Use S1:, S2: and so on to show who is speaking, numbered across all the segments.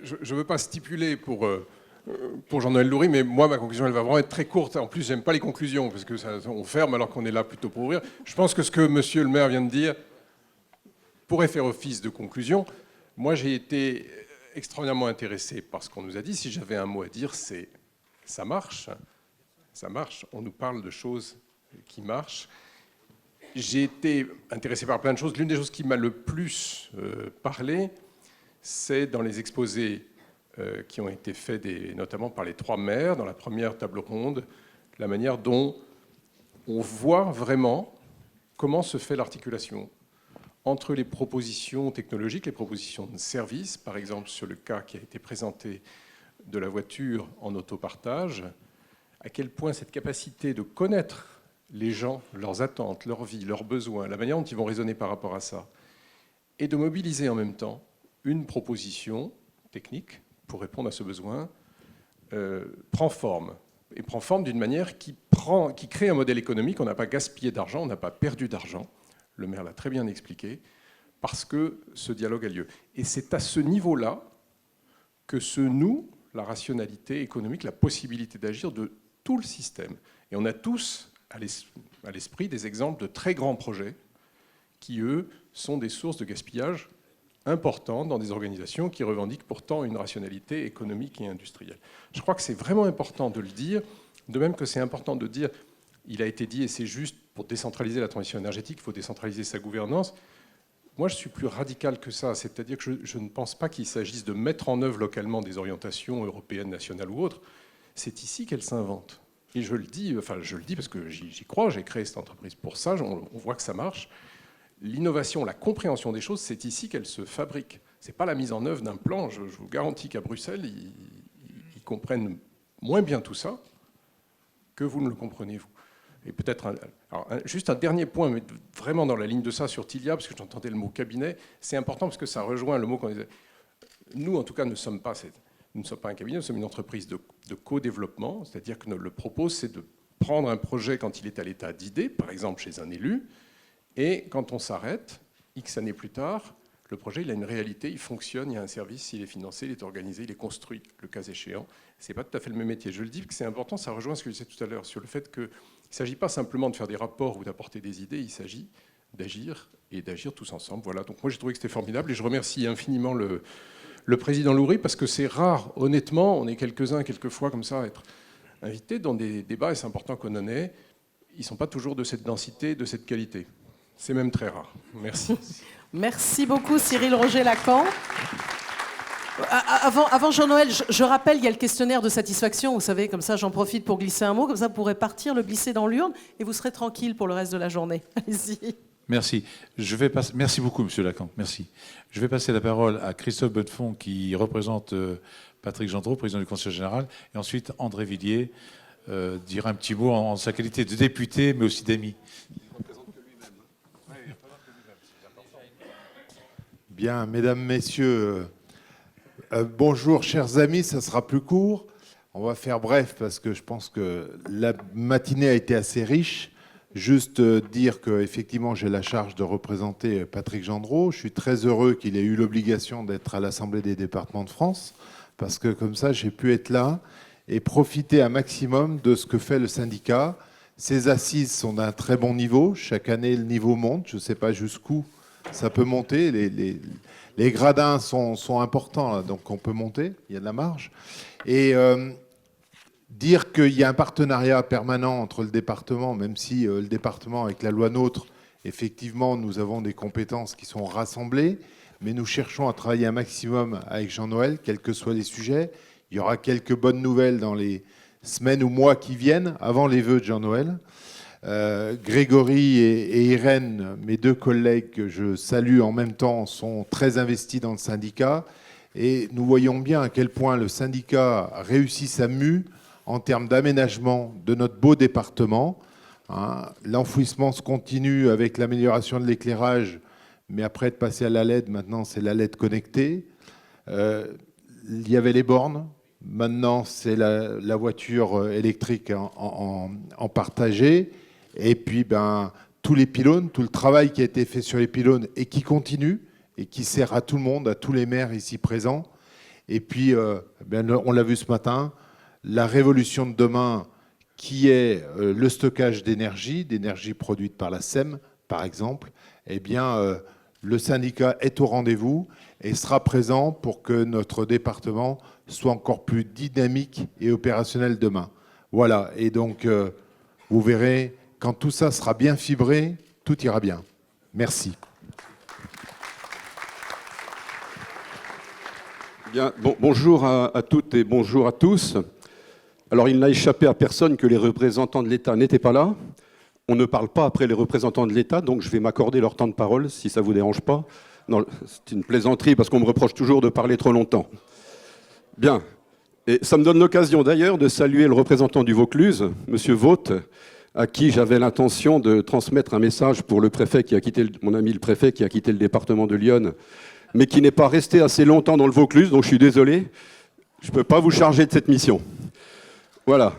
S1: je veux pas stipuler pour Jean-Noël Loury, mais moi, ma conclusion, elle va vraiment être très courte. En plus, j'aime pas les conclusions, parce que on ferme alors qu'on est là plutôt pour ouvrir. Je pense que ce que monsieur le maire vient de dire pourrait faire office de conclusion. Moi, j'ai été extraordinairement intéressé par ce qu'on nous a dit. Si j'avais un mot à dire, c'est ça marche. Ça marche. On nous parle de choses qui marchent. J'ai été intéressé par plein de choses. L'une des choses qui m'a le plus parlé, c'est dans les exposés qui ont été faits notamment par les trois maires, dans la première table ronde, la manière dont on voit vraiment comment se fait l'articulation entre les propositions technologiques, les propositions de services, par exemple sur le cas qui a été présenté de la voiture en autopartage, à quel point cette capacité de connaître les gens, leurs attentes, leur vie, leurs besoins, la manière dont ils vont raisonner par rapport à ça, et de mobiliser en même temps une proposition technique pour répondre à ce besoin, prend forme. Et prend forme d'une manière qui crée un modèle économique. On n'a pas gaspillé d'argent, on n'a pas perdu d'argent. Le maire l'a très bien expliqué, parce que ce dialogue a lieu. Et c'est à ce niveau-là que se noue la rationalité économique, la possibilité d'agir de tout le système. Et on a tous à l'esprit des exemples de très grands projets qui, eux, sont des sources de gaspillage importantes dans des organisations qui revendiquent pourtant une rationalité économique et industrielle. Je crois que c'est vraiment important de le dire, de même que c'est important de dire, il a été dit, et c'est juste, pour décentraliser la transition énergétique, il faut décentraliser sa gouvernance. Moi, je suis plus radical que ça, c'est-à-dire que je ne pense pas qu'il s'agisse de mettre en œuvre localement des orientations européennes, nationales ou autres. C'est ici qu'elles s'inventent. Et je le dis parce que j'y crois, j'ai créé cette entreprise pour ça, on voit que ça marche. L'innovation, la compréhension des choses, c'est ici qu'elle se fabrique. Ce n'est pas la mise en œuvre d'un plan. Je vous garantis qu'à Bruxelles, ils comprennent moins bien tout ça que vous ne le comprenez, vous. Et peut-être juste un dernier point, mais vraiment dans la ligne de ça sur Tilia, parce que j'entendais le mot cabinet, c'est important parce que ça rejoint le mot qu'on disait. Nous, en tout cas, nous ne sommes pas un cabinet, nous sommes une entreprise de co-développement, c'est-à-dire que le propos, c'est de prendre un projet quand il est à l'état d'idée, par exemple chez un élu, et quand on s'arrête, X années plus tard, le projet il a une réalité, il fonctionne, il y a un service, il est financé, il est organisé, il est construit, le cas échéant. Ce n'est pas tout à fait le même métier. Je le dis parce que c'est important, ça rejoint ce que je disais tout à l'heure sur le fait qu'il ne s'agit pas simplement de faire des rapports ou d'apporter des idées, il s'agit d'agir et d'agir tous ensemble. Voilà. Donc moi j'ai trouvé que c'était formidable et je remercie infiniment le président Loury parce que c'est rare, honnêtement, on est quelques-uns, quelquefois comme ça, à être invités dans des débats et c'est important qu'on en ait. Ils ne sont pas toujours de cette densité, de cette qualité. C'est même très rare. Merci.
S2: Merci beaucoup Cyril Roger-Lacan. Avant Jean-Noël, je rappelle, il y a le questionnaire de satisfaction. Vous savez, comme ça, j'en profite pour glisser un mot. Comme ça, vous pourrez partir, le glisser dans l'urne et vous serez tranquille pour le reste de la journée. Allez-y.
S3: Merci. Merci beaucoup, Monsieur Lacan. Merci. Je vais passer la parole à Christophe Bonnefond, qui représente Patrick Gendreau, président du Conseil général, et ensuite André Villiers dira un petit mot en sa qualité de député, mais aussi d'ami.
S4: Bien, mesdames, messieurs, bonjour, chers amis, ça sera plus court. On va faire bref parce que je pense que la matinée a été assez riche. Juste dire qu'effectivement, j'ai la charge de représenter Patrick Gendreau. Je suis très heureux qu'il ait eu l'obligation d'être à l'Assemblée des départements de France parce que comme ça, j'ai pu être là et profiter un maximum de ce que fait le syndicat. Ces assises sont d'un très bon niveau. Chaque année, le niveau monte. Je ne sais pas jusqu'où ça peut monter. Les gradins sont importants, là, donc on peut monter. Il y a de la marge. Et dire qu'il y a un partenariat permanent entre le département, même si le département, avec la loi NOTRe, effectivement, nous avons des compétences qui sont rassemblées, mais nous cherchons à travailler un maximum avec Jean-Noël, quels que soient les sujets. Il y aura quelques bonnes nouvelles dans les semaines ou mois qui viennent, avant les vœux de Jean-Noël. Grégory et Irène, mes deux collègues que je salue en même temps, sont très investis dans le syndicat. Et nous voyons bien à quel point le syndicat réussit sa mue en termes d'aménagement de notre beau département. L'enfouissement se continue avec l'amélioration de l'éclairage, mais après de passer à la LED, maintenant c'est la LED connectée. Il y avait les bornes, maintenant c'est la voiture électrique en partagé. Et puis tous les pylônes, tout le travail qui a été fait sur les pylônes et qui continue et qui sert à tout le monde, à tous les maires ici présents. Et puis, on l'a vu ce matin, la révolution de demain qui est le stockage d'énergie produite par la SEM, par exemple, eh bien, le syndicat est au rendez-vous et sera présent pour que notre département soit encore plus dynamique et opérationnel demain. Voilà, et donc, vous verrez, quand tout ça sera bien fibré, tout ira bien. Merci.
S5: Bien, bonjour à toutes et bonjour à tous. Alors, il n'a échappé à personne que les représentants de l'État n'étaient pas là. On ne parle pas après les représentants de l'État, donc je vais m'accorder leur temps de parole, si ça ne vous dérange pas. Non, c'est une plaisanterie, parce qu'on me reproche toujours de parler trop longtemps. Bien. Et ça me donne l'occasion, d'ailleurs, de saluer le représentant du Vaucluse, M. Vaught, à qui j'avais l'intention de transmettre un message pour le préfet qui a quitté, mon ami le préfet qui a quitté le département de l'Yonne, mais qui n'est pas resté assez longtemps dans le Vaucluse, donc je suis désolé, je ne peux pas vous charger de cette mission. Voilà.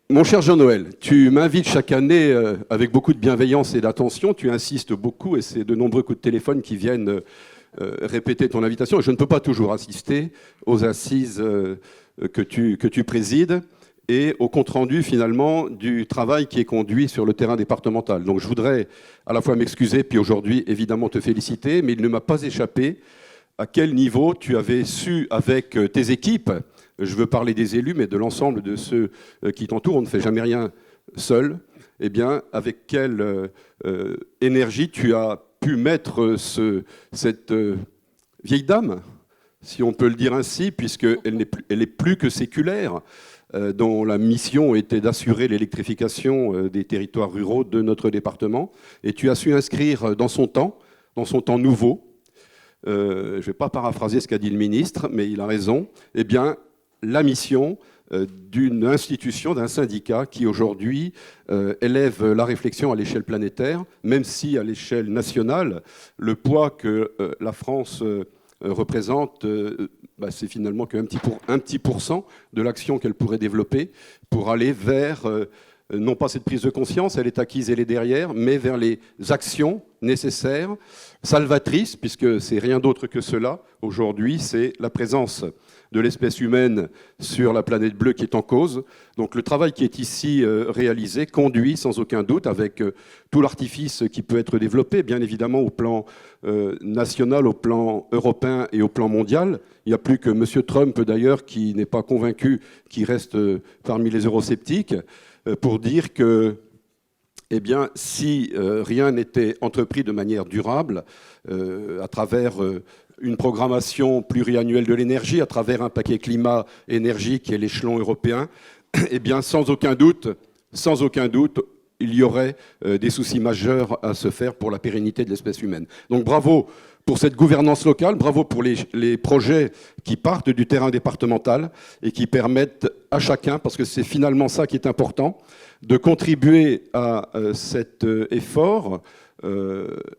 S5: Mon cher Jean-Noël, tu m'invites chaque année avec beaucoup de bienveillance et d'attention, tu insistes beaucoup et c'est de nombreux coups de téléphone qui viennent répéter ton invitation. Et je ne peux pas toujours assister aux assises que tu présides et au compte-rendu finalement du travail qui est conduit sur le terrain départemental. Donc je voudrais à la fois m'excuser puis aujourd'hui évidemment te féliciter, mais il ne m'a pas échappé à quel niveau tu avais su avec tes équipes, je veux parler des élus, mais de l'ensemble de ceux qui t'entourent, on ne fait jamais rien seul, eh bien, avec quelle énergie tu as pu mettre cette vieille dame, si on peut le dire ainsi, puisqu'elle est plus que séculaire, dont la mission était d'assurer l'électrification des territoires ruraux de notre département, et tu as su inscrire dans son temps nouveau, je ne vais pas paraphraser ce qu'a dit le ministre, mais il a raison, eh bien, la mission d'une institution, d'un syndicat qui aujourd'hui élève la réflexion à l'échelle planétaire, même si à l'échelle nationale, le poids que la France représente, c'est finalement qu'un petit pourcent de l'action qu'elle pourrait développer pour aller vers, non pas cette prise de conscience, elle est acquise, elle est derrière, mais vers les actions nécessaires, salvatrices, puisque c'est rien d'autre que cela. Aujourd'hui, c'est la présence de l'espèce humaine sur la planète bleue qui est en cause. Donc le travail qui est ici réalisé conduit sans aucun doute avec tout l'artifice qui peut être développé, bien évidemment au plan national, au plan européen et au plan mondial. Il n'y a plus que M. Trump d'ailleurs qui n'est pas convaincu, qui reste parmi les eurosceptiques, pour dire que eh bien, si rien n'était entrepris de manière durable, à travers une programmation pluriannuelle de l'énergie, à travers un paquet climat-énergie qui est l'échelon européen, eh bien, sans aucun doute, il y aurait des soucis majeurs à se faire pour la pérennité de l'espèce humaine. Donc bravo pour cette gouvernance locale, bravo pour les projets qui partent du terrain départemental et qui permettent à chacun, parce que c'est finalement ça qui est important, de contribuer à cet effort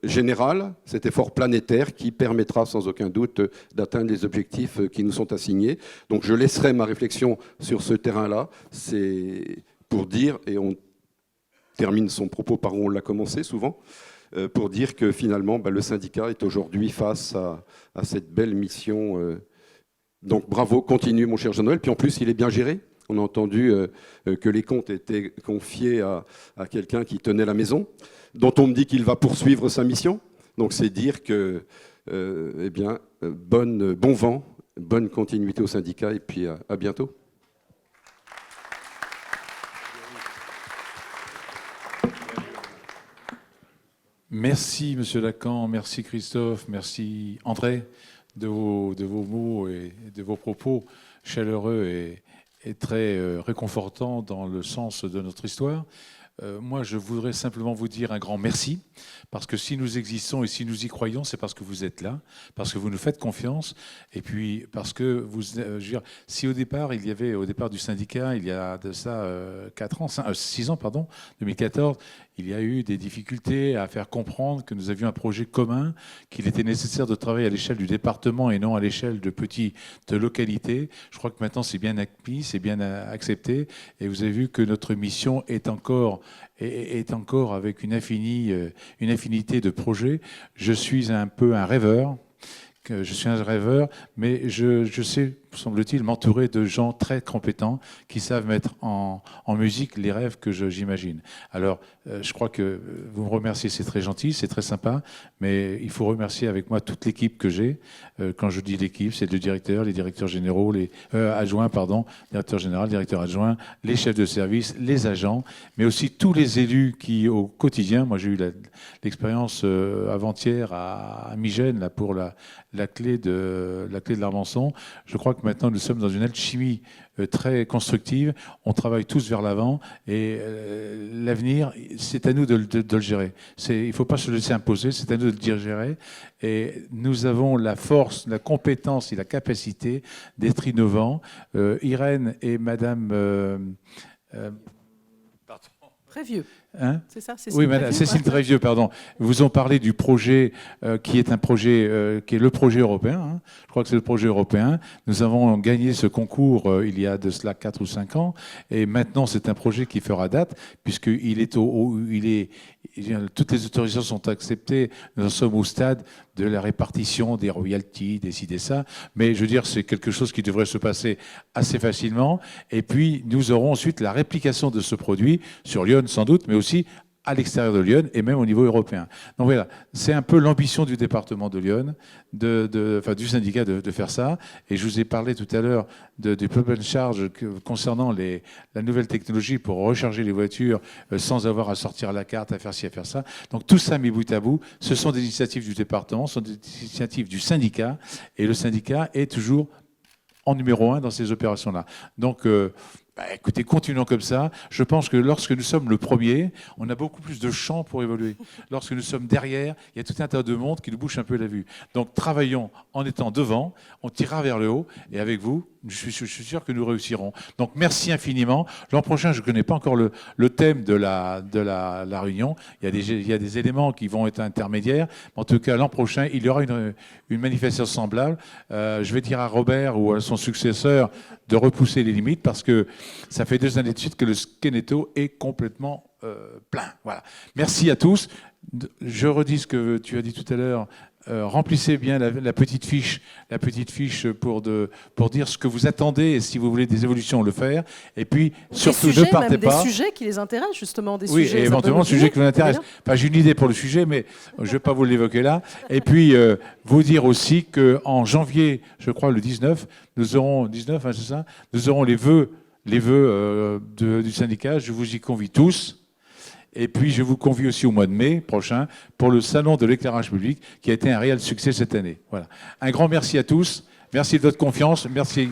S5: général, cet effort planétaire qui permettra sans aucun doute d'atteindre les objectifs qui nous sont assignés. Donc je laisserai ma réflexion sur ce terrain-là. C'est pour dire, et on termine son propos par où on l'a commencé souvent, pour dire que finalement le syndicat est aujourd'hui face à cette belle mission. Donc bravo, continue mon cher Jean-Noël. Puis en plus il est bien géré. On a entendu que les comptes étaient confiés à quelqu'un qui tenait la maison, dont on me dit qu'il va poursuivre sa mission. Donc c'est dire que, eh bien, bon vent, bonne continuité au syndicat et puis à bientôt.
S3: Merci Monsieur Lacan, merci Christophe, merci André de vos mots et de vos propos chaleureux et très réconfortants dans le sens de notre histoire. Moi, je voudrais simplement vous dire un grand merci, parce que si nous existons et si nous y croyons, c'est parce que vous êtes là, parce que vous nous faites confiance, et puis parce que vous, je veux dire, si au départ du syndicat, il y a de ça 6 ans, pardon, 2014, il y a eu des difficultés à faire comprendre que nous avions un projet commun, qu'il était nécessaire de travailler à l'échelle du département et non à l'échelle de petites localités. Je crois que maintenant c'est bien acquis, c'est bien accepté, et vous avez vu que notre mission est encore est encore avec une infinité de projets. Je suis un peu un rêveur. Je suis un rêveur, mais je sais, semble-t-il, m'entourer de gens très compétents qui savent mettre en musique les rêves que j'imagine. Alors, je crois que vous me remerciez, c'est très gentil, c'est très sympa, mais il faut remercier avec moi toute l'équipe que j'ai. Quand je dis l'équipe, c'est le directeur, les directeurs généraux, les adjoints, pardon, directeur général, directeur adjoint, les chefs de service, les agents, mais aussi tous les élus qui, au quotidien, moi j'ai eu l'expérience avant-hier à Migène, là, pour la clé de l'Armançon. Je crois que maintenant nous sommes dans une alchimie très constructive. On travaille tous vers l'avant et l'avenir, c'est à nous de le gérer. Il ne faut pas se laisser imposer, c'est à nous de le gérer. Et nous avons la force, la compétence et la capacité d'être innovants. Irène et Madame...
S2: Très vieux.
S3: Hein?
S2: C'est ça,
S3: oui, madame, Cécile Trévieux, pardon. Vous ont parlé du projet qui est un projet qui est le projet européen. Hein. Je crois que c'est le projet européen. Nous avons gagné ce concours il y a de cela 4 ou 5 ans. Et maintenant, c'est un projet qui fera date, puisqu'il est toutes les autorisations sont acceptées. Nous en sommes au stade de la répartition des royalties, des ci, des ça. Mais je veux dire, c'est quelque chose qui devrait se passer assez facilement. Et puis, nous aurons ensuite la réplication de ce produit sur Lyon, sans doute, mais aussi à l'extérieur de Lyon et même au niveau européen. Donc voilà, c'est un peu l'ambition du département de Lyon, du syndicat de faire ça. Et je vous ai parlé tout à l'heure du plug and charge concernant la nouvelle technologie pour recharger les voitures sans avoir à sortir la carte, à faire ci, à faire ça. Donc tout ça mis bout à bout, ce sont des initiatives du département, ce sont des initiatives du syndicat. Et le syndicat est toujours en numéro 1 dans ces opérations-là. Donc... écoutez, continuons comme ça. Je pense que lorsque nous sommes le premier, on a beaucoup plus de champs pour évoluer. Lorsque nous sommes derrière, il y a tout un tas de monde qui nous bouche un peu la vue. Donc travaillons en étant devant, on tirera vers le haut, et avec vous, je suis sûr que nous réussirons. Donc merci infiniment. L'an prochain, je ne connais pas encore le thème de la réunion. Il y a des éléments qui vont être intermédiaires. En tout cas, l'an prochain, il y aura une manifestation semblable. Je vais dire à Robert ou à son successeur de repousser les limites parce que ça fait 2 années de suite que le Skeneto est complètement plein. Voilà. Merci à tous. Je redis ce que tu as dit tout à l'heure. Remplissez bien la petite fiche pour dire ce que vous attendez et si vous voulez des évolutions, le faire. Et puis, surtout, ne partez pas.
S2: Des sujets qui les intéressent, justement. Des
S3: oui,
S2: sujets,
S3: et éventuellement, sujets qui vous intéressent. Enfin, j'ai une idée pour le sujet, mais je ne vais pas vous l'évoquer là. Et puis, vous dire aussi qu'en janvier, je crois, le 19, nous aurons, 19, hein, c'est ça, nous aurons les vœux du syndicat. Je vous y convie tous. Et puis, je vous convie aussi au mois de mai prochain pour le Salon de l'éclairage public qui a été un réel succès cette année. Voilà. Un grand merci à tous. Merci de votre confiance. Merci.